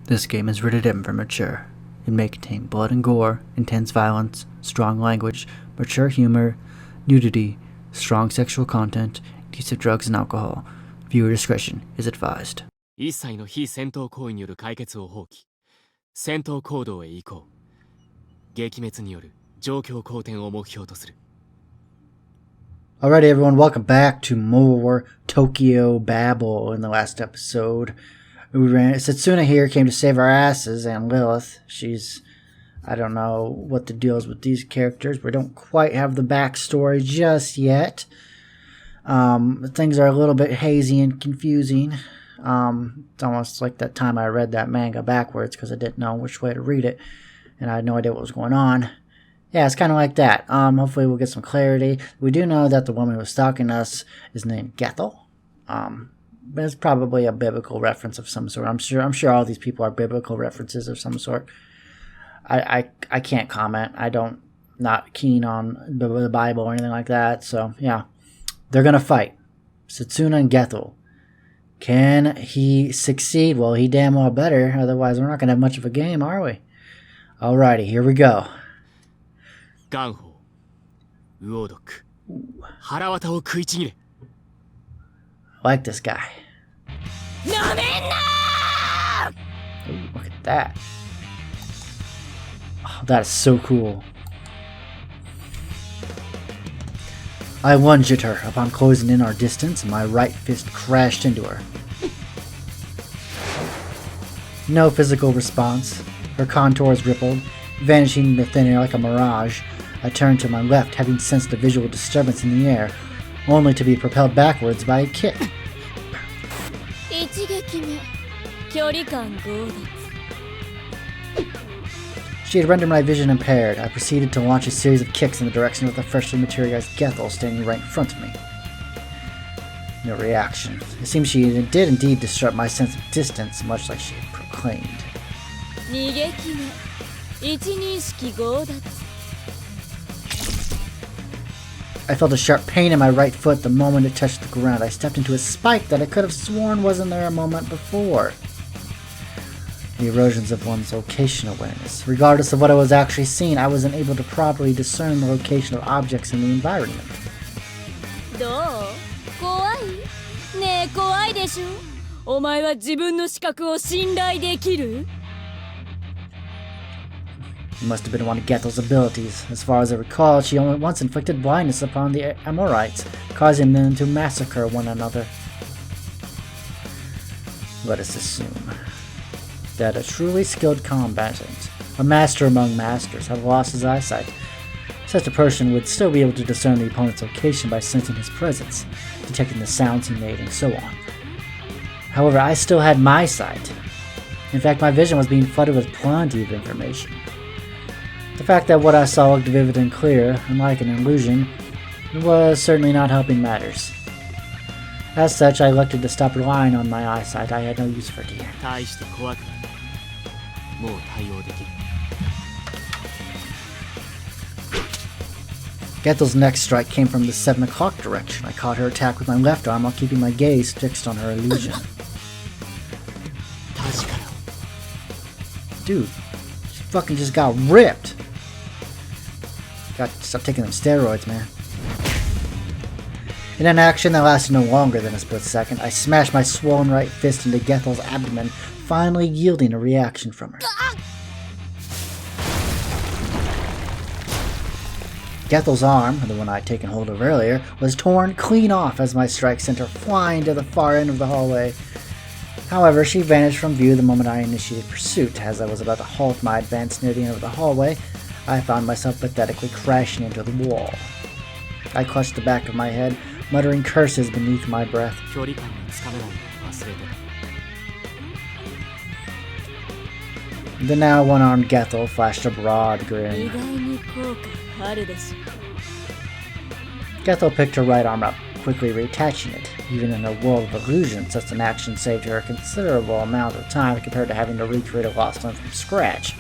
This game is rated M for mature. It may contain blood and gore, intense violence, strong language, mature humor, nudity, strong sexual content, use of drugs and alcohol. Viewer discretion is advised. 一切の非戦闘行為による解決を放棄。戦闘行動へ移行。撃滅による状況好転を目標とする。Alrighty, everyone, welcome back to more Tokyo Babel. In the last episode, Setsuna here came to save our asses, and Lilith, I don't know what the deal is with these characters. We don't quite have the backstory just yet. Things are a little bit hazy and confusing. It's almost like that time I read that manga backwards because I didn't know which way to read it, and I had no idea what was going on. Yeah, it's kind of like that. Hopefully we'll get some clarity. We do know that the woman who was stalking us is named Gethel. But it's probably a biblical reference of some sort. I'm sure all these people are biblical references of some sort. I can't comment. Not keen on the Bible or anything like that. So yeah, they're gonna fight. Setsuna and Gethel. Can he succeed? Well, he damn well better. Otherwise, we're not gonna have much of a game, are we? Alrighty, here we go. ガンホウ魚毒腹渡を食いちぎれ I like this guy. なめんな Ooh, look at that. Oh, that is so cool. I lunged at her. Upon closing in our distance, my right fist crashed into her. No physical response. Her contours rippled, vanishing into thin air like a mirage. I turned to my left, having sensed a visual disturbance in the air, only to be propelled backwards by a kick. She had rendered my vision impaired. I proceeded to launch a series of kicks in the direction of the freshly materialized Gethel standing right in front of me. No reaction. It seems she did indeed disrupt my sense of distance, much like she had proclaimed. I felt a sharp pain in my right foot the moment it touched the ground. I stepped into a spike that I could have sworn wasn't there a moment before. The erosions of one's location awareness. Regardless of what I was actually seeing, I wasn't able to properly discern the location of objects in the environment. It must have been one of Gethel's abilities. As far as I recall, she only once inflicted blindness upon the Amorites, causing them to massacre one another. Let us assume that a truly skilled combatant, a master among masters, had lost his eyesight. Such a person would still be able to discern the opponent's location by sensing his presence, detecting the sounds he made, and so on. However, I still had my sight. In fact, my vision was being flooded with plenty of information. The fact that what I saw looked vivid and clear, unlike an illusion, was certainly not helping matters. As such, I elected to stop relying on my eyesight. I had no use for it here. Gethel's next strike came from the 7 o'clock direction. I caught her attack with my left arm while keeping my gaze fixed on her illusion. Dude, she fucking just got ripped. Got to stop taking them steroids, man. In an action that lasted no longer than a split second, I smashed my swollen right fist into Gethel's abdomen, finally yielding a reaction from her. Gethel's arm, the one I had taken hold of earlier, was torn clean off as my strike sent her flying to the far end of the hallway. However, she vanished from view the moment I initiated pursuit. As I was about to halt my advance near the end of the hallway, I found myself pathetically crashing into the wall. I clutched the back of my head, muttering curses beneath my breath. The now one-armed Gathol flashed a broad grin. Gathol picked her right arm up, quickly reattaching it. Even in her world of illusion, such an action saved her a considerable amount of time compared to having to recreate a lost one from scratch.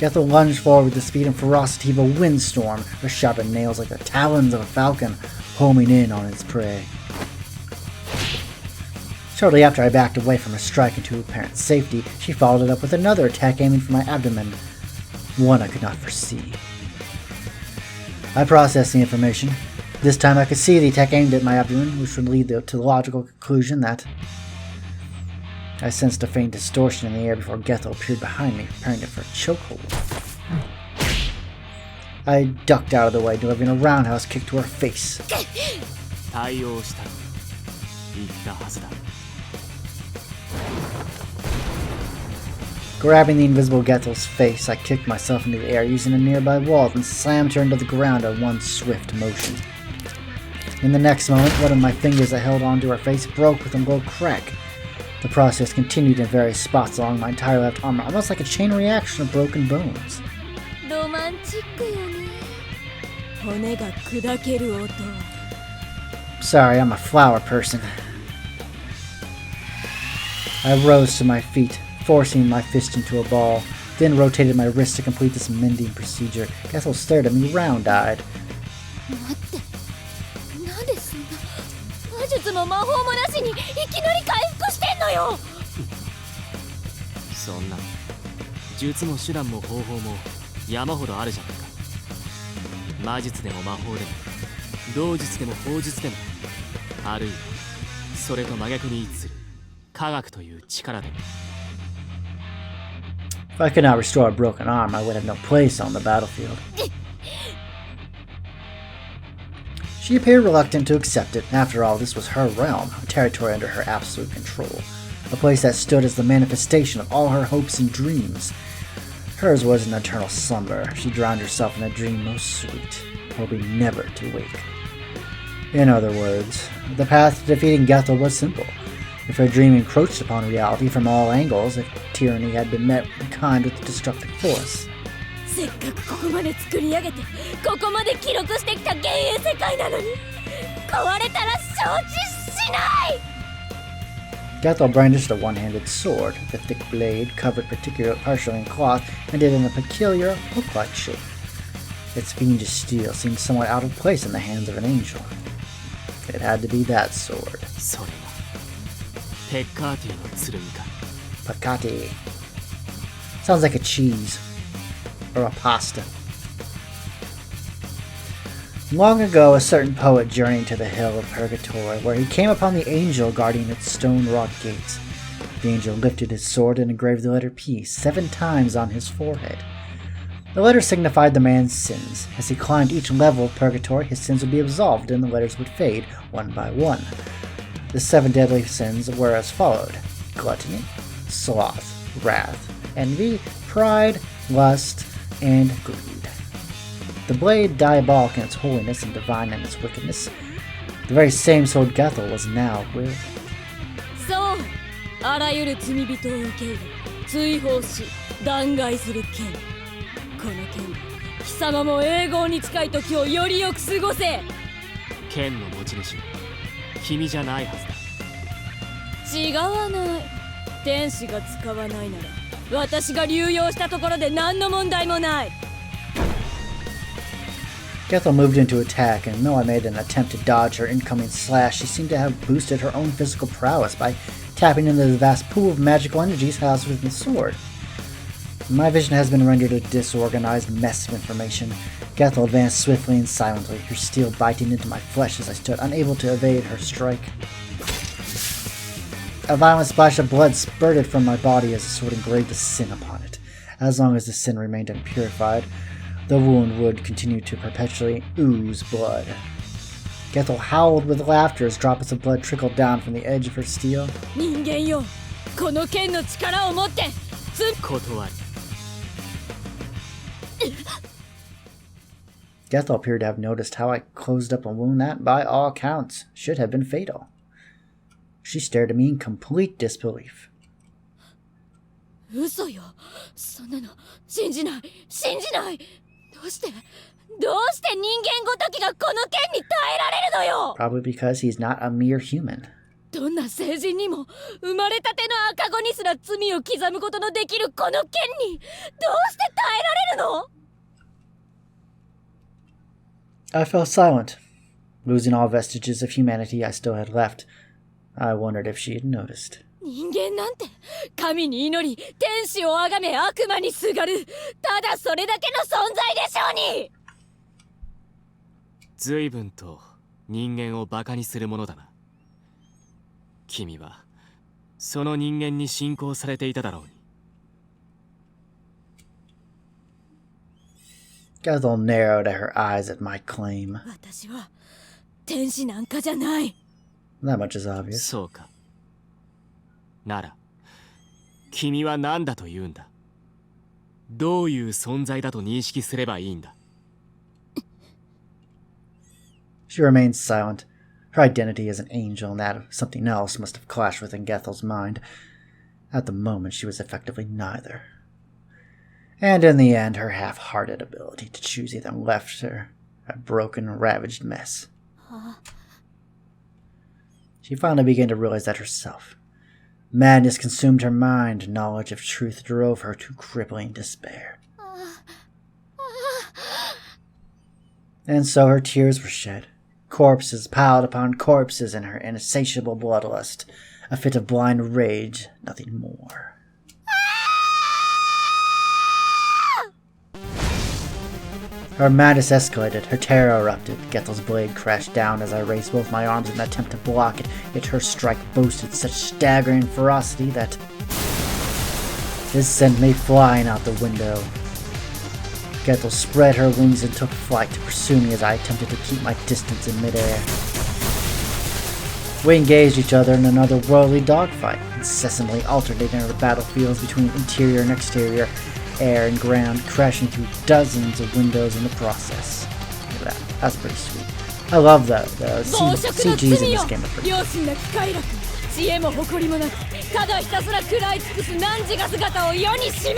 Gethel lunged forward with the speed and ferocity of a windstorm, her sharpened nails like the talons of a falcon, homing in on its prey. Shortly after I backed away from her strike into apparent safety, she followed it up with another attack aiming for my abdomen, one I could not foresee. I processed the information. This time I could see the attack aimed at my abdomen, which would lead to the logical conclusion that I sensed a faint distortion in the air before Gethel appeared behind me, preparing it for a chokehold. I ducked out of the way, delivering a roundhouse kick to her face. Grabbing the invisible Gethel's face, I kicked myself into the air using a nearby wall and slammed her into the ground in one swift motion. In the next moment, one of my fingers that held onto her face broke with a low crack. The process continued in various spots along my entire left arm, almost like a chain reaction of broken bones. Sorry, I'm a flower person. I rose to my feet, forcing my fist into a ball, then rotated my wrist to complete this mending procedure. Gathol stared at me round-eyed. If I could not restore a broken arm, I would have no place on the battlefield. She appeared reluctant to accept it. After all, this was her realm, a territory under her absolute control, a place that stood as the manifestation of all her hopes and dreams. Hers was an eternal slumber. She drowned herself in a dream most sweet, hoping never to wake. In other words, the path to defeating Gathol was simple. If her dream encroached upon reality from all angles, if tyranny had been met in kind with destructive force. Gathol brandished a one-handed sword, the thick blade covered partially in cloth, and it in a peculiar, hook-like shape. Its fiendish steel seemed somewhat out of place in the hands of an angel. It had to be that sword. Pecati. Sounds like a cheese. Or a pasta. Long ago, a certain poet journeyed to the hill of Purgatory, where he came upon the angel guarding its stone-wrought gates. The angel lifted his sword and engraved the letter P 7 times on his forehead. The letter signified the man's sins. As he climbed each level of Purgatory, his sins would be absolved and the letters would fade one by one. The 7 deadly sins were as followed: gluttony, sloth, wrath, envy, pride, lust, and greed. The blade, diabolic in its holiness and divine in its wickedness, the very same sword Gathol was now wielding. So, あらゆる罪人を受け入れ、追放し、弾劾する剣。この剣、貴様も永劫に近い時をよりよく過ごせ。剣の持ち主は君じゃないはずだ。違わない。天使が使わないなら、私が流用したところで何の問題もない。Gethel moved into attack, and though I made an attempt to dodge her incoming slash, she seemed to have boosted her own physical prowess by tapping into the vast pool of magical energies housed within the sword. My vision has been rendered a disorganized mess of information. Gethel advanced swiftly and silently, her steel biting into my flesh as I stood unable to evade her strike. A violent splash of blood spurted from my body as the sword engraved a sin upon it. As long as the sin remained unpurified, the wound would continue to perpetually ooze blood. Gethel howled with laughter as droplets of blood trickled down from the edge of her steel. Gethel appeared to have noticed how I closed up a wound that, by all accounts, should have been fatal. She stared at me in complete disbelief. 嘘よ。そんなの信じない。信じない。どうして人間ごときがこの剣に耐えられるのよ。 Probably because he's not a mere human. どんな聖人にも生まれたての赤子にすら罪を刻むことのできるこの剣にどうして耐えられるの？ I fell silent, losing all vestiges of humanity I still had left. I wondered if she had noticed. 人間なんて神に祈り天使を崇め悪魔にすがるただそれだけの存在でしょうに。随分と人間をバカにするものだな。君はその人間に信仰されていただろうに。Gathol narrowed at her eyes at my claim. 私は天使なんかじゃない。 That much is obvious. そうか。なら君は何だと言うんだ。どういう存在だと認識すればいいんだ。She remained silent. Her identity as an angel and that of something else must have clashed within Gethel's mind. At the moment, she was effectively neither. And in the end, her half-hearted ability to choose either left her a broken, ravaged mess. She finally began to realize that herself. Madness consumed her mind, knowledge of truth drove her to crippling despair. And so her tears were shed. Corpses piled upon corpses in her insatiable bloodlust. A fit of blind rage, nothing more. Her madness escalated, her terror erupted. Gethel's blade crashed down as I raised both my arms in an attempt to block it, yet her strike boasted such staggering ferocity that it sent me flying out the window. Gethel spread her wings and took flight to pursue me as I attempted to keep my distance in midair. We engaged each other in another worldly dogfight, incessantly alternating our battlefields between interior and exterior, air and ground, crashing through dozens of windows in the process. Look at that. That's pretty sweet. I love the CGs in this game are pretty cool. 知恵も誇りもなくただひたすら食らい尽くす汝が姿を世に示せ。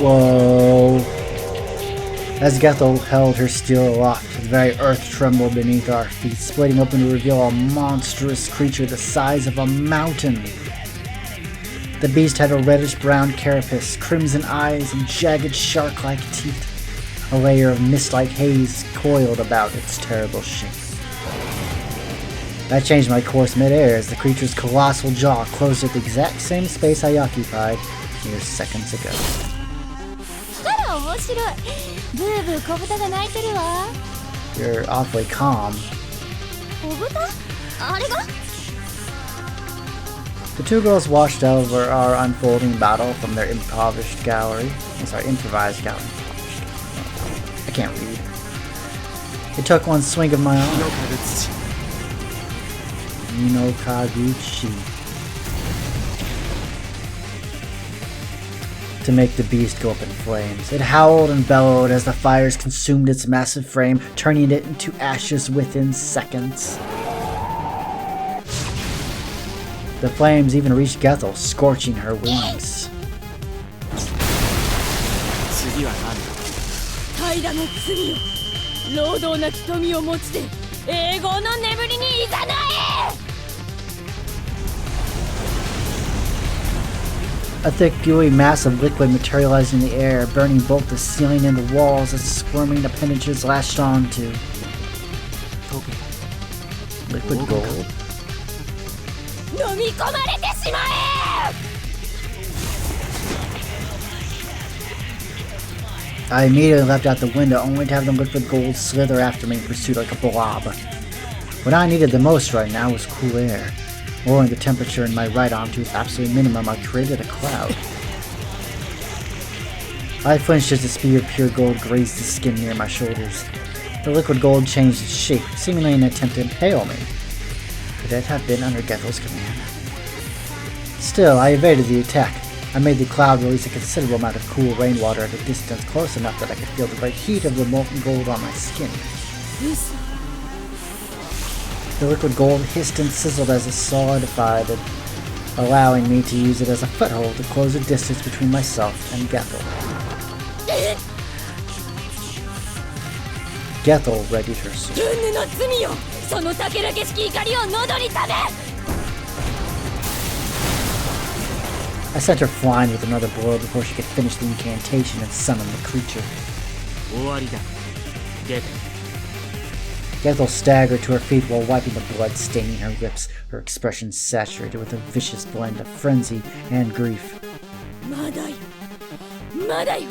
Whoa. As Gathol held her steel aloft, the very earth trembled beneath our feet, splitting open to reveal a monstrous creature the size of a mountain. The beast had a reddish-brown carapace, crimson eyes, and jagged shark-like teeth. A layer of mist-like haze coiled about its terrible shape. I changed my course mid-air as the creature's colossal jaw closed at the exact same space I occupied mere seconds ago. あら面白い。ブーブー小豚が鳴いてるわ。 You're awfully calm. 小豚？あれが？ The two girls watched over our unfolding battle from their improvised gallery. Improvised gallery. I can't read. It took one swing of my arm. Nino Kaguchi. To make the beast go up in flames. It howled and bellowed as the fires consumed its massive frame, turning it into ashes within seconds. The flames even reached Gethel, scorching her wings. 次は何だ。平の罪よ。労働なき富を持ちて永劫の眠りにいざなえ。 A thick, gooey mass of liquid materialized in the air, burning both the ceiling and the walls as squirming appendages lashed onto. Liquid gold. 飲み込まれてしまえ！ I immediately leapt out the window, only to have the liquid gold slither after me in pursuit like a blob. What I needed the most right now was cool air. Lowering the temperature in my right arm to its absolute minimum, I created a cloud. I flinched as the spear of pure gold grazed the skin near my shoulders. The liquid gold changed its shape, seemingly in an attempt to impale me. Could that have been under Gethel's command? Still, I evaded the attack. I made the cloud release a considerable amount of cool rainwater at a distance close enough that I could feel the bright heat of the molten gold on my skin. The liquid gold hissed and sizzled as it solidified, allowing me to use it as a foothold to close the distance between myself and Gathol. Gethel readied her sword. ルンヌの罪よ、そのたけらけしき怒りを喉にため。 I sent her flying with another blow before she could finish the incantation and summon the creature. 終わりだ。ゲテ Gethel staggered to her feet while wiping the blood staining her lips, her expression saturated with a vicious blend of frenzy and grief. まだよ、まだよ、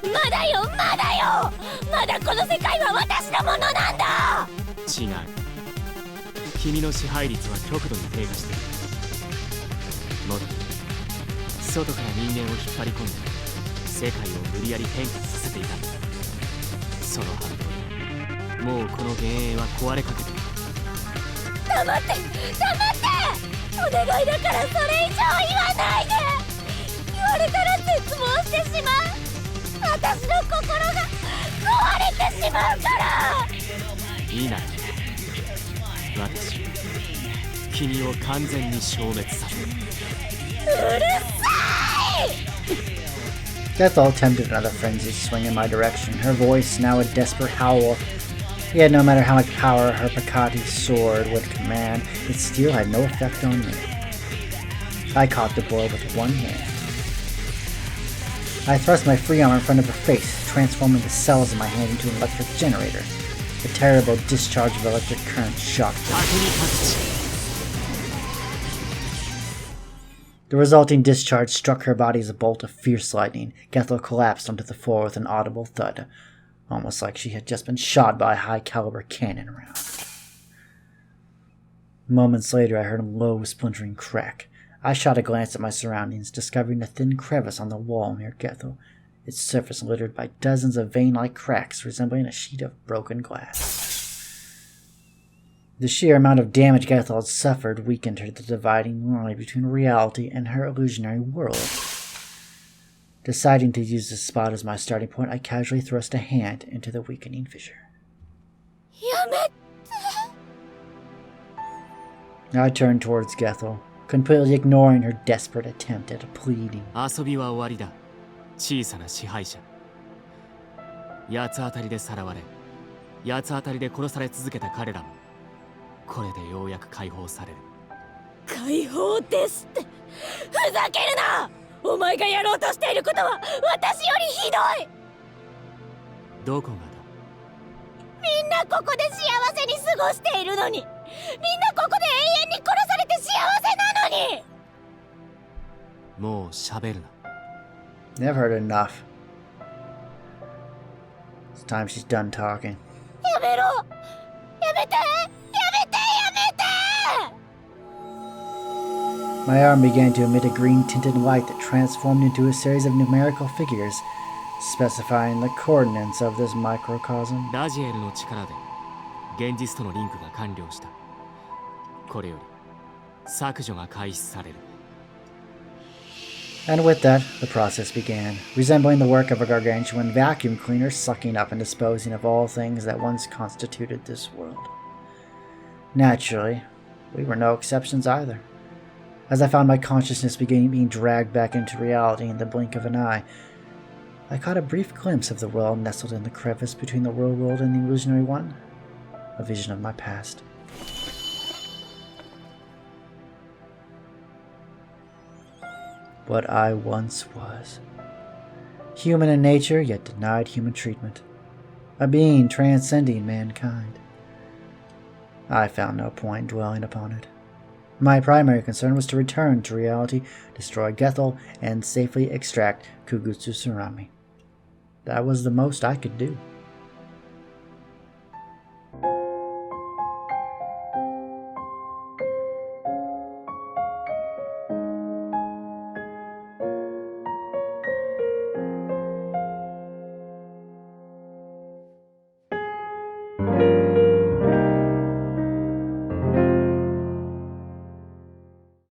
まだよ、まだよ、まだこの世界は私のものなんだ。違う。君の支配率は極度に低下している。もっと外から人間を引っ張り込んで世界を無理やり変化させていたんだ。その反動でもうこの幻影は壊れかけている。黙って、黙って、お願いだからそれ以上言わないで。言われたら絶望してしまう。私の心が壊れてしまうから。いいなら私君を完全に消滅させる。うるさい。 Gethel attempted another frenzied swing in my direction, her voice now a desperate howl. Yet no matter how much power her Picati sword would command, it still had no effect on me. I caught the blow with one hand. I thrust my free arm in front of her face, transforming the cells in my hand into an electric generator. A terrible discharge of electric current shocked her. The resulting discharge struck her body as a bolt of fierce lightning. Gethel collapsed onto the floor with an audible thud, almost like she had just been shot by a high-caliber cannon round. Moments later, I heard a low, splintering crack. I shot a glance at my surroundings, discovering a thin crevice on the wall near Gethel, its surface littered by dozens of vein-like cracks resembling a sheet of broken glass. The sheer amount of damage Gathol had suffered weakened her the dividing line between reality and her illusionary world. Deciding to use this spot as my starting point, I casually thrust a hand into the weakening fissure. やめて。 I turned towards Gethel, completely ignoring her desperate attempt at pleading. 遊びは終わりだ。小さな支配者。八つ当たりでさらわれ、八つ当たりで殺され続けた彼らも、これでようやく解放される。解放ですって。ふざけるな。お前がやろうとしていることは私よりひどい。どこがだ。みんなここで幸せに過ごしているのに、みんなここで永遠に殺されて幸せなのに。もう喋るな。Never heard enough. It's time she's done talking. やめろ。やめて。My arm began to emit a green-tinted light that transformed into a series of numerical figures, specifying the coordinates of this microcosm. ラジエルの力で現実とのリンクが完了した。これより削除が開始される。And with that, the process began, resembling the work of a gargantuan vacuum cleaner sucking up and disposing of all things that once constituted this world. Naturally, we were no exceptions either. As I found my consciousness being dragged back into reality in the blink of an eye, I caught a brief glimpse of the world nestled in the crevice between the real world and the illusionary one, a vision of my past. What I once was. Human in nature, yet denied human treatment. A being transcending mankind. I found no point dwelling upon it. My primary concern was to return to reality, destroy Gethel, and safely extract Kugutsu Tsurami. That was the most I could do.